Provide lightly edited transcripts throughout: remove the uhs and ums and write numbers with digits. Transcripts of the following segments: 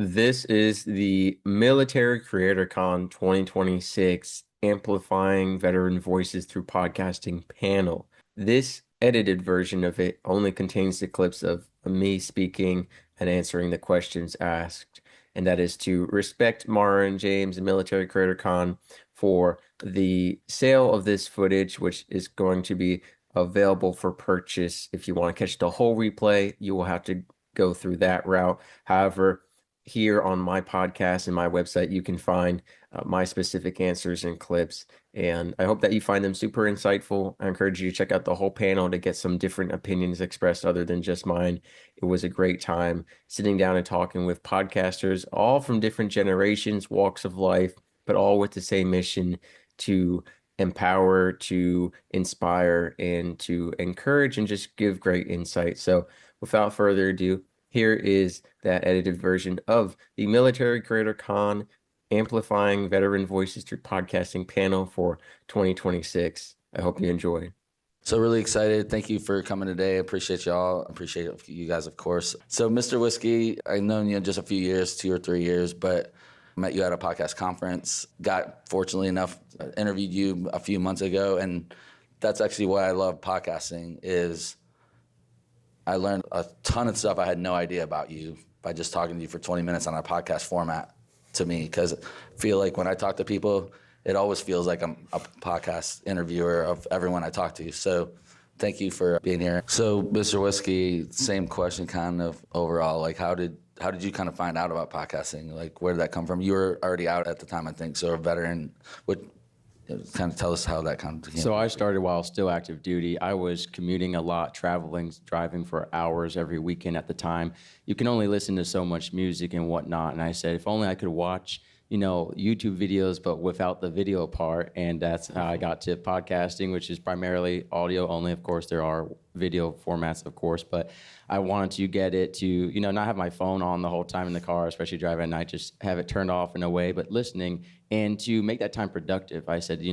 This is the Military Creator Con 2026 Amplifying Veteran Voices Through Podcasting panel. This edited version of it only contains the clips of me speaking and answering the questions asked. And that is to respect Mara and James and Military Creator Con for the sale of this footage, which is going to be available for purchase. If you want to catch the whole replay, you will have to go through that route. However, here on my podcast and my website, you can find my specific answers and clips. And I hope that you find them super insightful. I encourage you to check out the whole panel to get some different opinions expressed other than just mine. It was a great time sitting down and talking with podcasters, all from different generations, walks of life, but all with the same mission to empower, to inspire, and to encourage and just give great insight. So without further ado, here is that edited version of the Military Creator Con Amplifying Veteran Voices Through Podcasting panel for 2026. I hope you enjoy. So really excited. Thank you for coming today. I appreciate y'all. I appreciate you guys, of course. So Mr. Whiskey, I've known you just a few years, 2 or 3 years, but I met you at a podcast conference. Fortunately enough, interviewed you a few months ago, and that's actually why I love podcasting is I learned a ton of stuff I had no idea about you by just talking to you for 20 minutes on a podcast format to me, because I feel like when I talk to people, it always feels like I'm a podcast interviewer of everyone I talk to. So thank you for being here. So Mr. Whiskey, same question kind of overall, like how did you kind of find out about podcasting? Like where did that come from? You were already out at the time, I think, so a veteran. What kind of tell us how that kind of came. So I started while still active duty. I was commuting a lot, traveling, driving for hours every weekend at the time. You can only listen to so much music and whatnot. And I said, if only I could watch, YouTube videos, but without the video part. And that's how I got to podcasting, which is primarily audio only. Of course, there are video formats, of course, but I wanted to get it to, not have my phone on the whole time in the car, especially driving at night, just have it turned off in a way, but listening and to make that time productive. I said,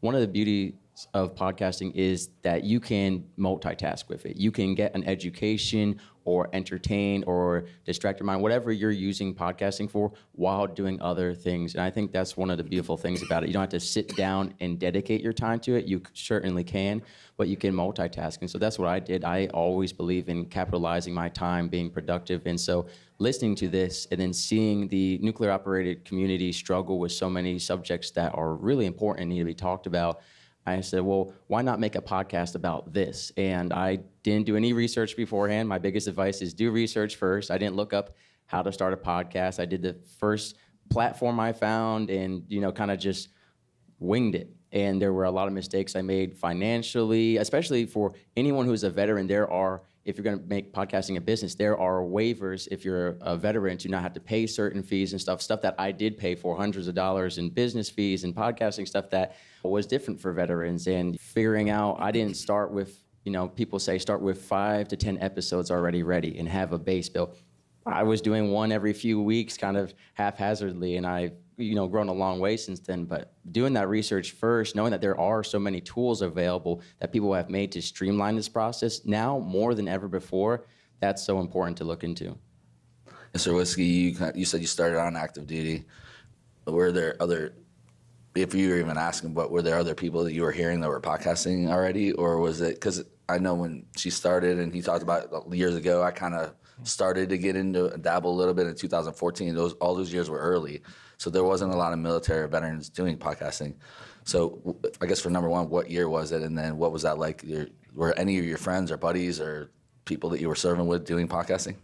one of the beauties of podcasting is that you can multitask with it. You can get an education or entertain or distract your mind, whatever you're using podcasting for, while doing other things. And I think that's one of the beautiful things about it. You don't have to sit down and dedicate your time to it. You certainly can, but you can multitask. And so that's what I did. I always believe in capitalizing my time, being productive. And so listening to this and then seeing the nuclear operated community struggle with so many subjects that are really important and need to be talked about, I said, well, why not make a podcast about this? And I didn't do any research beforehand. My biggest advice is do research first. I didn't look up how to start a podcast. I did the first platform I found and, kind of just winged it. And there were a lot of mistakes I made financially, especially for anyone who's a veteran. If you're going to make podcasting a business, there are waivers if you're a veteran to not have to pay certain fees and stuff that I did pay for, hundreds of dollars in business fees and podcasting stuff that was different for veterans. And figuring out, I didn't start with, people say start with 5 to 10 episodes already ready and have a base built. I was doing one every few weeks, kind of haphazardly, and I've grown a long way since then. But doing that research first, knowing that there are so many tools available that people have made to streamline this process now more than ever before, that's so important to look into. Mr. Whiskey, you said you started on active duty. Were there other, if you were even asking, but were there other people that you were hearing that were podcasting already? Or was it, because I know when she started and he talked about it years ago, I kind of started to get into dabble a little bit in 2014. All those years were early. So there wasn't a lot of military veterans doing podcasting. So I guess for number one, what year was it? And then what was that like? Were any of your friends or buddies or people that you were serving with doing podcasting?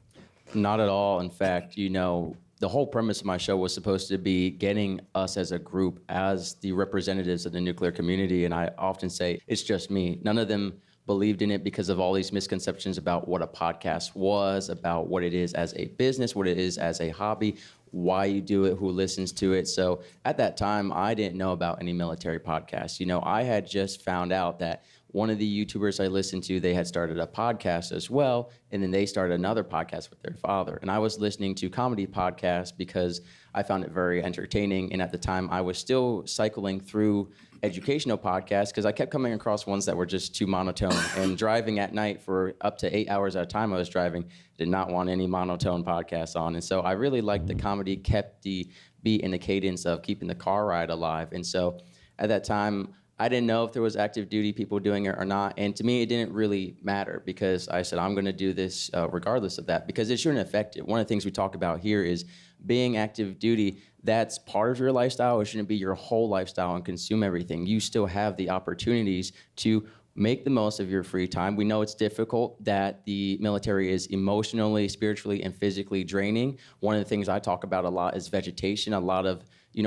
Not at all. In fact, the whole premise of my show was supposed to be getting us as a group, as the representatives of the nuclear community. And I often say, it's just me. None of them believed in it because of all these misconceptions about what a podcast was, about what it is as a business, what it is as a hobby, why you do it, who listens to it. So at that time, I didn't know about any military podcasts. I had just found out that one of the YouTubers I listened to, they had started a podcast as well, and then they started another podcast with their father. And I was listening to comedy podcasts because I found it very entertaining. And at the time, I was still cycling through educational podcasts because I kept coming across ones that were just too monotone. And driving at night for up to 8 hours at a time I was driving, did not want any monotone podcasts on. And so I really liked the comedy, kept the beat and the cadence of keeping the car ride alive. And so at that time, I didn't know if there was active duty people doing it or not. And to me, it didn't really matter because I said, I'm going to do this regardless of that because it shouldn't affect it. One of the things we talk about here is being active duty. That's part of your lifestyle. It shouldn't be your whole lifestyle and consume everything. You still have the opportunities to make the most of your free time. We know it's difficult, that the military is emotionally, spiritually, and physically draining. One of the things I talk about a lot is vegetation. A lot of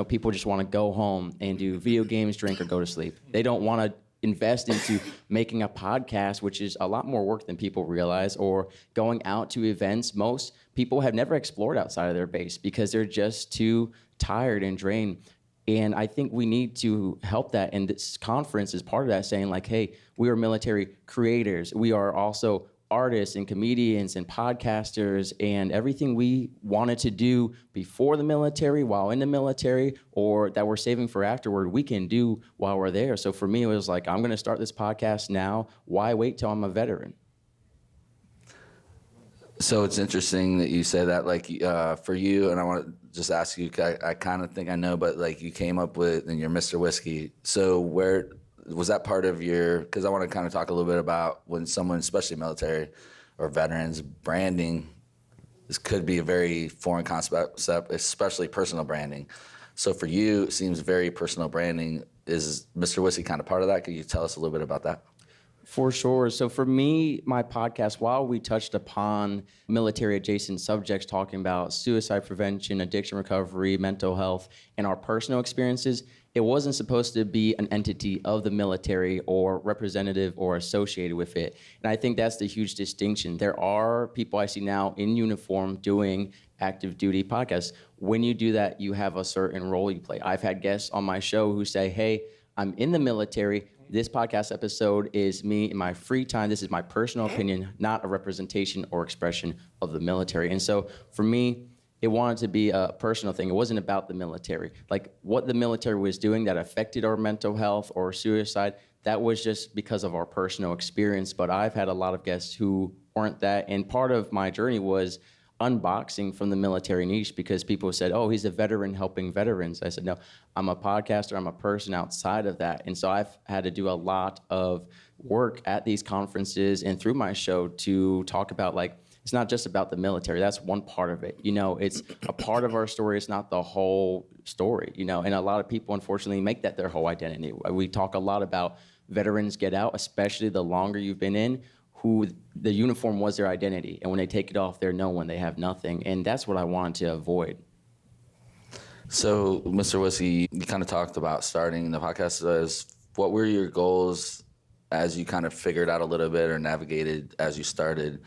people just want to go home and do video games, drink, or go to sleep. They don't want to invest into making a podcast, which is a lot more work than people realize, or going out to events. Most people have never explored outside of their base because they're just too tired and drained. And I think we need to help that. And this conference is part of that, saying like, hey, we are military creators. We are also artists and comedians and podcasters, and everything we wanted to do before the military, while in the military, or that we're saving for afterward, we can do while we're there. So for me, it was like, I'm going to start this podcast now. Why wait till I'm a veteran? So it's interesting that you say that, like, for you, and I want to just ask you, I kind of think I know, but like you came up with, and you're Mr. Whiskey. So where was that part of your, because I want to kind of talk a little bit about when someone, especially military or veterans, branding, this could be a very foreign concept, especially personal branding. So for you, it seems very personal branding. Is Mr. Whiskey kind of part of that? Could you tell us a little bit about that? For sure. So for me, my podcast, while we touched upon military adjacent subjects, talking about suicide prevention, addiction recovery, mental health, and our personal experiences, it wasn't supposed to be an entity of the military or representative or associated with it. And I think that's the huge distinction. There are people I see now in uniform doing active duty podcasts. When you do that, you have a certain role you play. I've had guests on my show who say, hey, I'm in the military. This podcast episode is me in my free time. This is my personal opinion, not a representation or expression of the military. And so for me, it wanted to be a personal thing. It wasn't about the military. Like what the military was doing that affected our mental health or suicide, that was just because of our personal experience. But I've had a lot of guests who weren't that. And part of my journey was unboxing from the military niche because people said, oh, he's a veteran helping veterans. I said, no, I'm a podcaster. I'm a person outside of that. And so I've had to do a lot of work at these conferences and through my show to talk about, like, it's not just about the military. That's one part of it. It's a part of our story. It's not the whole story, and a lot of people, unfortunately, make that their whole identity. We talk a lot about veterans get out, especially the longer you've been in, who the uniform was their identity. And when they take it off, they're no one, they have nothing. And that's what I wanted to avoid. So, Mr. Whiskey, you kind of talked about starting the podcast. What were your goals as you kind of figured out a little bit or navigated as you started?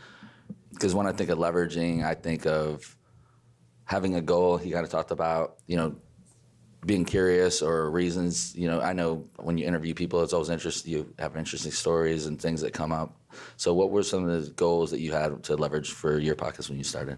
Because when I think of leveraging, I think of having a goal. He kind of talked about, being curious or reasons. I know when you interview people, it's always interesting. You have interesting stories and things that come up. So what were some of the goals that you had to leverage for your podcast when you started?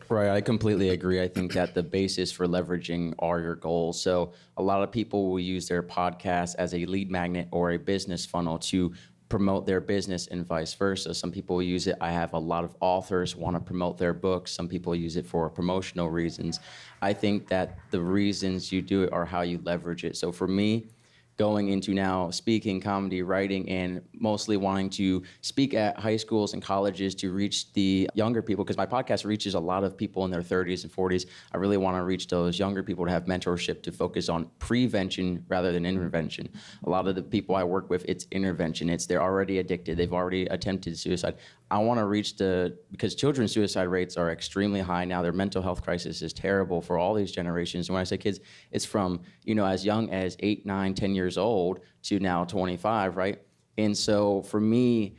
Right, I completely agree. I think that the basis for leveraging are your goals. So a lot of people will use their podcast as a lead magnet or a business funnel to promote their business and vice versa. Some people use it. I have a lot of authors want to promote their books. Some people use it for promotional reasons. I think that the reasons you do it are how you leverage it. So for me, going into now speaking, comedy, writing, and mostly wanting to speak at high schools and colleges to reach the younger people, because my podcast reaches a lot of people in their 30s and 40s. I really want to reach those younger people to have mentorship, to focus on prevention rather than intervention. A lot of the people I work with, it's intervention. They're already addicted. They've already attempted suicide. I want to reach because children's suicide rates are extremely high now. Their mental health crisis is terrible for all these generations. And when I say kids, it's from, as young as 8, 9, 10 years old to now 25, right? And so for me,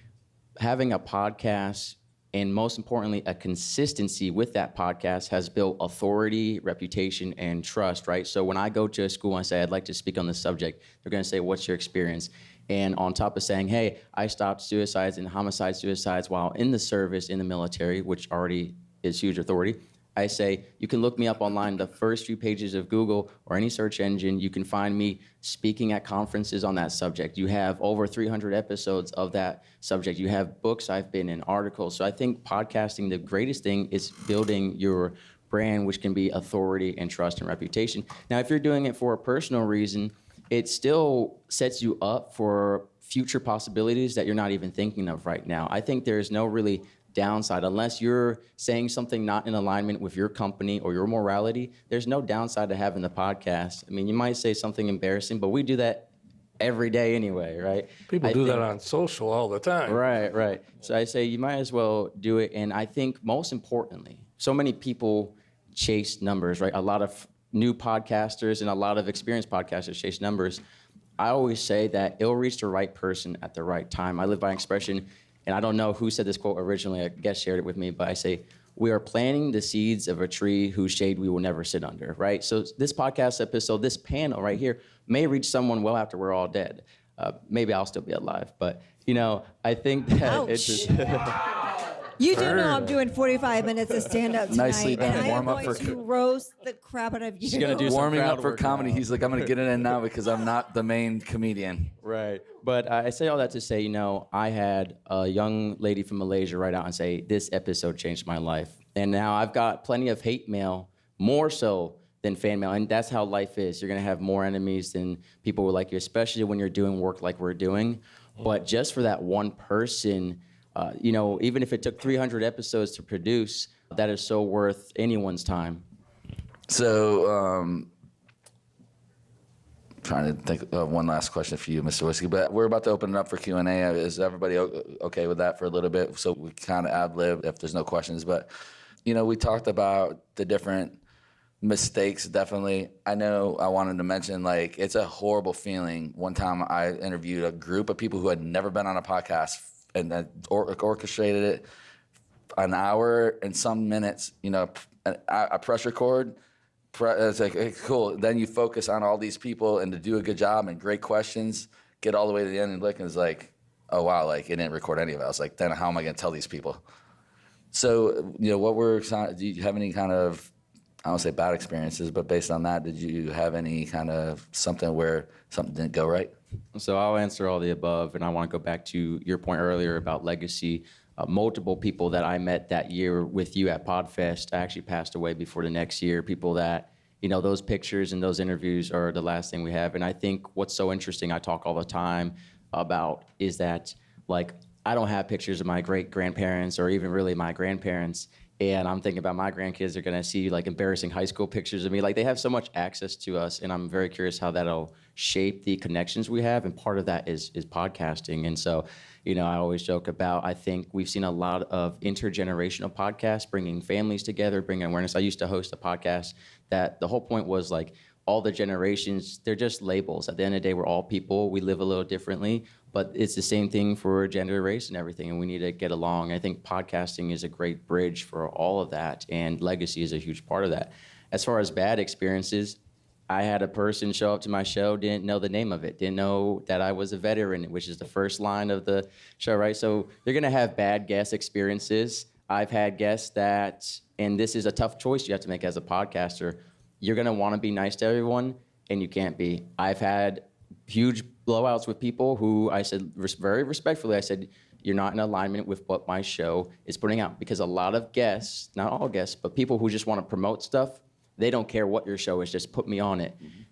having a podcast and most importantly, a consistency with that podcast has built authority, reputation, and trust, right? So when I go to a school and say, I'd like to speak on this subject, they're going to say, what's your experience? And on top of saying, hey, I stopped suicides and suicides while in the service in the military, which already is huge authority, I say, you can look me up online, the first few pages of Google or any search engine. You can find me speaking at conferences on that subject. You have over 300 episodes of that subject. You have books I've been in, articles. So I think podcasting, the greatest thing is building your brand, which can be authority and trust and reputation. Now, if you're doing it for a personal reason, it still sets you up for future possibilities that you're not even thinking of right now. I think there's no really downside unless you're saying something not in alignment with your company or your morality. There's no downside to having the podcast. I mean, you might say something embarrassing, but we do that every day anyway, right? People do that on social all the time. Right. So I say you might as well do it. And I think most importantly, so many people chase numbers, right? A lot of new podcasters and a lot of experienced podcasters chase numbers. I always say that it'll reach the right person at the right time. I live by an expression, and I don't know who said this quote originally, a guest shared it with me, but I say, we are planting the seeds of a tree whose shade we will never sit under, right? So this podcast episode, this panel right here, may reach someone well after we're all dead. Maybe I'll still be alive, but I think that it's just... You do know I'm doing 45 minutes of stand-up tonight, Nicely done. and I am Warm up going for to roast the crap out of you. She's gonna do some Warming crowd up for work comedy. now. He's like, I'm going to get it in now because I'm not the main comedian. Right. But I say all that to say, I had a young lady from Malaysia write out and say, this episode changed my life. And now I've got plenty of hate mail, more so than fan mail. And that's how life is. You're going to have more enemies than people who like you, especially when you're doing work like we're doing. But just for that one person, even if it took 300 episodes to produce, that is so worth anyone's time. So, trying to think of one last question for you, Mr. Whiskey, but we're about to open it up for Q&A. Is everybody okay with that for a little bit? So we kind of ad-lib if there's no questions. But, we talked about the different mistakes, definitely. I know I wanted to mention, it's a horrible feeling. One time I interviewed a group of people who had never been on a podcast and then orchestrated it an hour and some minutes, a press record. It's like, hey, cool. Then you focus on all these people and to do a good job and great questions, get all the way to the end and look, and it's like, oh, wow, it didn't record any of it. I was like, then how am I going to tell these people? So, do you have any kind of, I don't say bad experiences, but based on that, did you have any kind of something where something didn't go right? So I'll answer all the above, and I want to go back to your point earlier about legacy. Multiple people that I met that year with you at PodFest actually passed away before the next year. People that, those pictures and those interviews are the last thing we have. And I think what's so interesting, I talk all the time about, is that, I don't have pictures of my great-grandparents or even really my grandparents. And I'm thinking about my grandkids are going to see embarrassing high school pictures of me. They have so much access to us, and I'm very curious how that'll shape the connections we have. And part of that is podcasting. And so, I always joke about, I think we've seen a lot of intergenerational podcasts, bringing families together, bringing awareness. I used to host a podcast that the whole point was all the generations, they're just labels. At the end of the day, we're all people. We live a little differently, but it's the same thing for gender, race, and everything, and we need to get along. I think podcasting is a great bridge for all of that, and legacy is a huge part of that. As far as bad experiences, I had a person show up to my show, didn't know the name of it, didn't know that I was a veteran, which is the first line of the show, right? So you're going to have bad guest experiences. I've had guests that, and this is a tough choice you have to make as a podcaster, you're going to want to be nice to everyone, and you can't be. I've had huge blowouts with people who I said, very respectfully, I said, you're not in alignment with what my show is putting out. Because a lot of guests, not all guests, but people who just want to promote stuff, they don't care what your show is, just put me on it. Mm-hmm.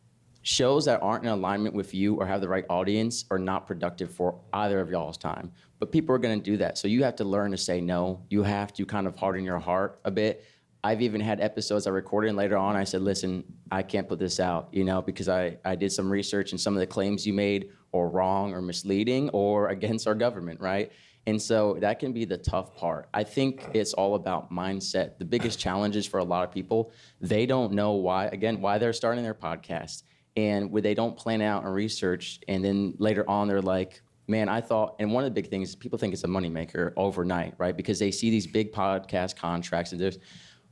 Shows that aren't in alignment with you or have the right audience are not productive for either of y'all's time. But people are going to do that. So you have to learn to say no. You have to kind of harden your heart a bit. I've even had episodes I recorded, and later on I said, listen, I can't put this out, because I did some research, and some of the claims you made are wrong or misleading or against our government, right? And so that can be the tough part. I think it's all about mindset. The biggest challenges for a lot of people, they don't know why they're starting their podcast. And when they don't plan out and research, and then later on they're like, man, I thought, and one of the big things, people think it's a moneymaker overnight, right? Because they see these big podcast contracts, and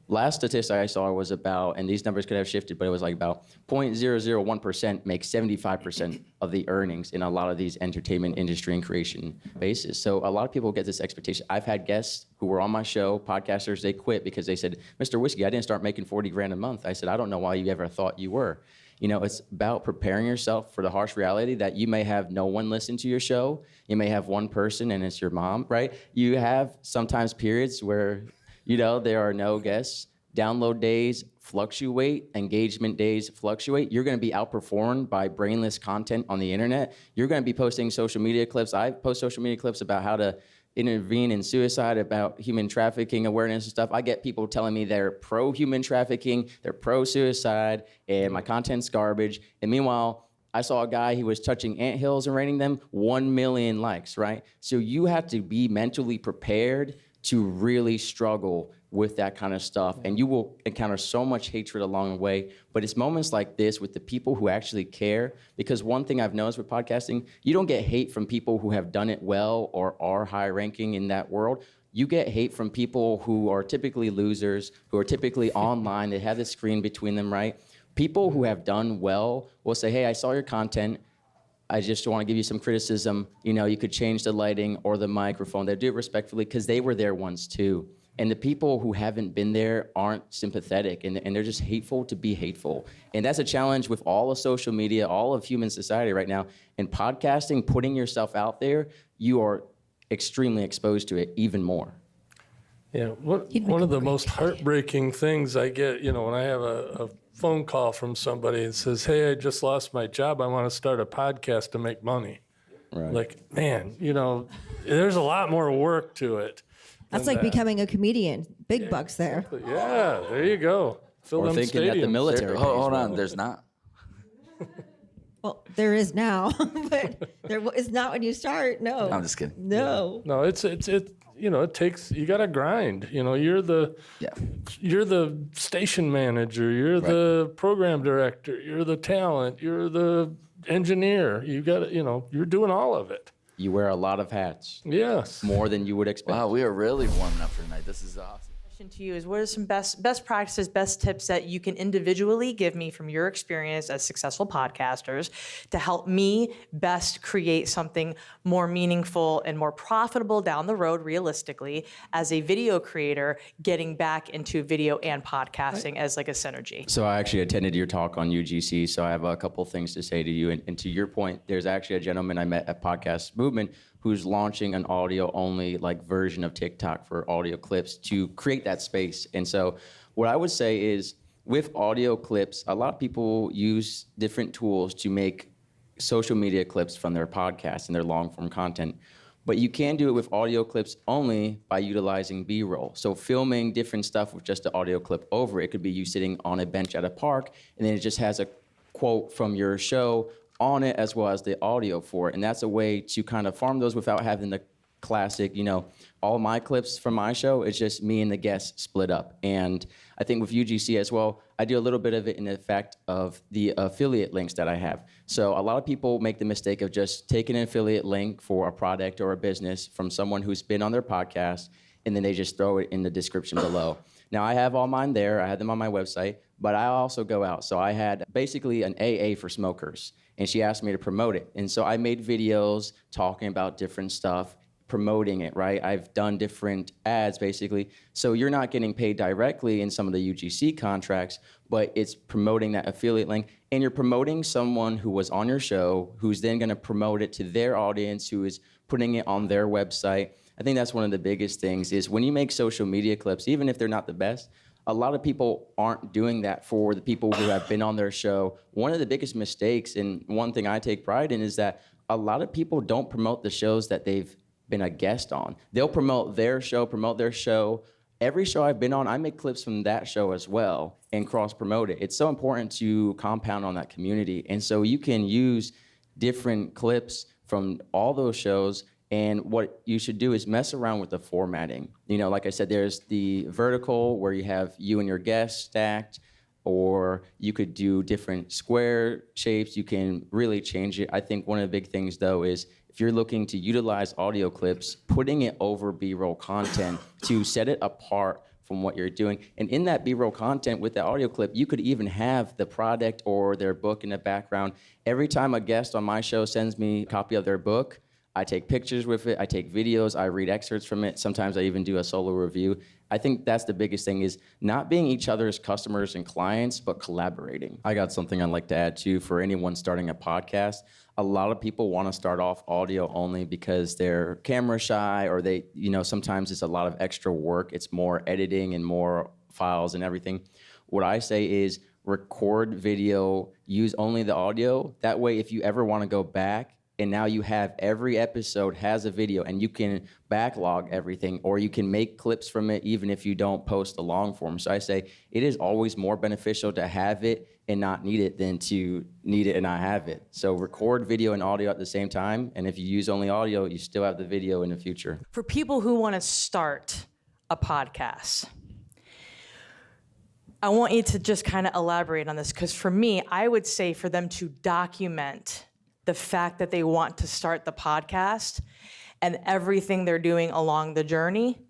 last statistic I saw was about, and these numbers could have shifted, but it was like about 0.001% makes 75% of the earnings in a lot of these entertainment industry and creation bases. So a lot of people get this expectation. I've had guests who were on my show, podcasters, they quit because they said, Mr. Whiskey, I didn't start making 40 grand a month. I said, I don't know why you ever thought you were. It's about preparing yourself for the harsh reality that you may have no one listen to your show. You may have one person and it's your mom, right? You have sometimes periods where there are no guests. Download days fluctuate. Engagement days fluctuate. You're going to be outperformed by brainless content on the internet. You're going to be posting social media clips. I post social media clips about how to intervene in suicide, about human trafficking awareness and stuff. I get people telling me they're pro-human trafficking, they're pro-suicide, and my content's garbage. And meanwhile, I saw a guy, he was touching anthills and rating them, 1 million likes, right? So you have to be mentally prepared to really struggle with that kind of stuff. And you will encounter so much hatred along the way. But it's moments like this with the people who actually care. Because one thing I've noticed with podcasting, you don't get hate from people who have done it well or are high ranking in that world. You get hate from people who are typically losers, who are typically online. They have the screen between them, right? People who have done well will say, hey, I saw your content. I just want to give you some criticism. You could change the lighting or the microphone. They do it respectfully because they were there once too. And the people who haven't been there aren't sympathetic, and they're just hateful to be hateful. And that's a challenge with all of social media, all of human society right now. And podcasting, putting yourself out there, you are extremely exposed to it even more. Yeah, one of the most heartbreaking things I get, when I have a phone call from somebody and says, hey, I just lost my job. I want to start a podcast to make money. Right. Like, man, there's a lot more work to it. That's like becoming a comedian. Big bucks there. Yeah, there you go. Fill Or them thinking that the stadiums. military pays Hold well. on, there's not. Well, there is now, but there is not when you start. No. I'm just kidding. No. No, it takes, you got to grind. You're the station manager, you're the program director, you're the talent, you're the engineer. You got to, you're doing all of it. You wear a lot of hats. Yes. More than you would expect. Wow, we are really warming up for tonight. This is awesome. To you is, what are some best practices, best tips that you can individually give me from your experience as successful podcasters to help me best create something more meaningful and more profitable down the road, realistically, as a video creator, getting back into video and podcasting as like a synergy? So I actually attended your talk on UGC, so I have a couple things to say to you. And to your point, there's actually a gentleman I met at Podcast Movement who's launching an audio-only version of TikTok for audio clips to create that space. And so what I would say is, with audio clips, a lot of people use different tools to make social media clips from their podcasts and their long-form content. But you can do it with audio clips only by utilizing B-roll. So filming different stuff with just the audio clip over it could be you sitting on a bench at a park, and then it just has a quote from your show on it as well as the audio for it. And that's a way to kind of farm those without having the classic, all my clips from my show, it's just me and the guests split up. And I think with UGC as well, I do a little bit of it in the fact of the affiliate links that I have. So a lot of people make the mistake of just taking an affiliate link for a product or a business from someone who's been on their podcast, and then they just throw it in the description below. Now, I have all mine there. I have them on my website, but I also go out. So I had basically an AA for smokers, and she asked me to promote it. And so I made videos talking about different stuff, promoting it, right? I've done different ads, basically. So you're not getting paid directly in some of the UGC contracts, but it's promoting that affiliate link. And you're promoting someone who was on your show, who's then going to promote it to their audience, who is putting it on their website. I think that's one of the biggest things is when you make social media clips, even if they're not the best, a lot of people aren't doing that for the people who have been on their show. One of the biggest mistakes, and one thing I take pride in, is that a lot of people don't promote the shows that they've been a guest on. They'll promote their show. Every show I've been on, I make clips from that show as well and cross-promote it. It's so important to compound on that community. And so you can use different clips from all those shows. And what you should do is mess around with the formatting. Like I said, there's the vertical where you have you and your guests stacked, or you could do different square shapes. You can really change it. I think one of the big things, though, is if you're looking to utilize audio clips, putting it over B-roll content to set it apart from what you're doing. And in that B-roll content with the audio clip, you could even have the product or their book in the background. Every time a guest on my show sends me a copy of their book, I take pictures with it, I take videos, I read excerpts from it. Sometimes I even do a solo review. I think that's the biggest thing, is not being each other's customers and clients, but collaborating. I got something I'd like to add too for anyone starting a podcast. A lot of people want to start off audio only because they're camera shy, or they, sometimes it's a lot of extra work. It's more editing and more files and everything. What I say is record video, use only the audio. That way, if you ever want to go back, and now you have every episode has a video, and you can backlog everything, or you can make clips from it even if you don't post the long form. So I say it is always more beneficial to have it and not need it than to need it and not have it. So record video and audio at the same time, and if you use only audio, you still have the video in the future. For people who want to start a podcast, I want you to just kind of elaborate on this, because for me, I would say for them to document the fact that they want to start the podcast and everything they're doing along the journey.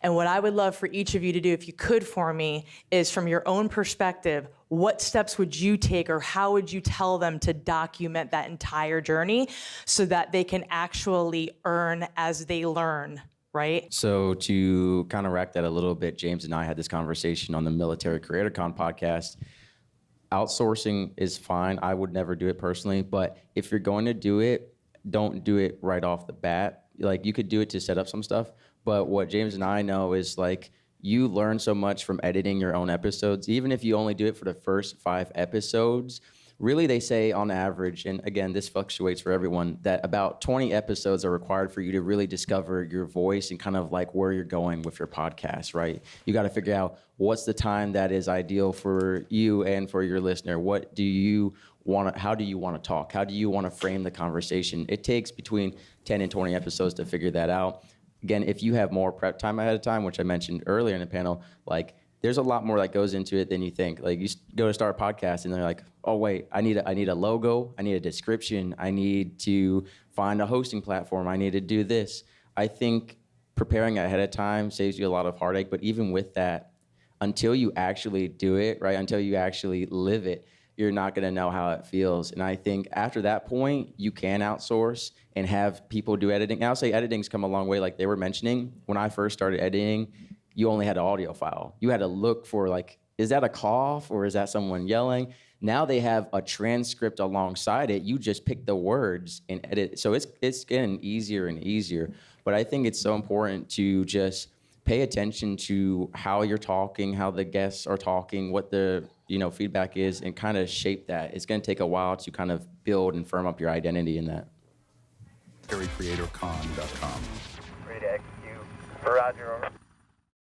And what I would love for each of you to do, if you could for me, is from your own perspective, what steps would you take, or how would you tell them to document that entire journey so that they can actually earn as they learn, right? So to kind of rack that a little bit, James and I had this conversation on the Military Creator Con podcast. Outsourcing is fine. I would never do it personally, but if you're going to do it, don't do it right off the bat. Like, you could do it to set up some stuff, but what James and I know is, like, you learn so much from editing your own episodes. Even if you only do it for the first 5 episodes, really they say on average, and again, this fluctuates for everyone, that about 20 episodes are required for you to really discover your voice and kind of like where you're going with your podcast, right? You got to figure out what's the time that is ideal for you and for your listener. What do you want to, how do you want to talk? How do you want to frame the conversation? It takes between 10 and 20 episodes to figure that out. Again, if you have more prep time ahead of time, which I mentioned earlier in the panel, like, there's a lot more that goes into it than you think. Like, you go to start a podcast and they're like, oh wait, I need a logo, I need a description, I need to find a hosting platform, I need to do this. I think preparing ahead of time saves you a lot of heartache, but even with that, until you actually do it, right, until you actually live it, you're not gonna know how it feels. And I think after that point, you can outsource and have people do editing. And I'll say editing's come a long way, like they were mentioning. When I first started editing, you only had an audio file. You had to look for, like, is that a cough or is that someone yelling? Now they have a transcript alongside it. You just pick the words and edit. So it's getting easier and easier. But I think it's so important to just pay attention to how you're talking, how the guests are talking, what the feedback is, and kind of shape that. It's going to take a while to kind of build and firm up your identity in that. CreatorCon.com. Ready to execute. Roger.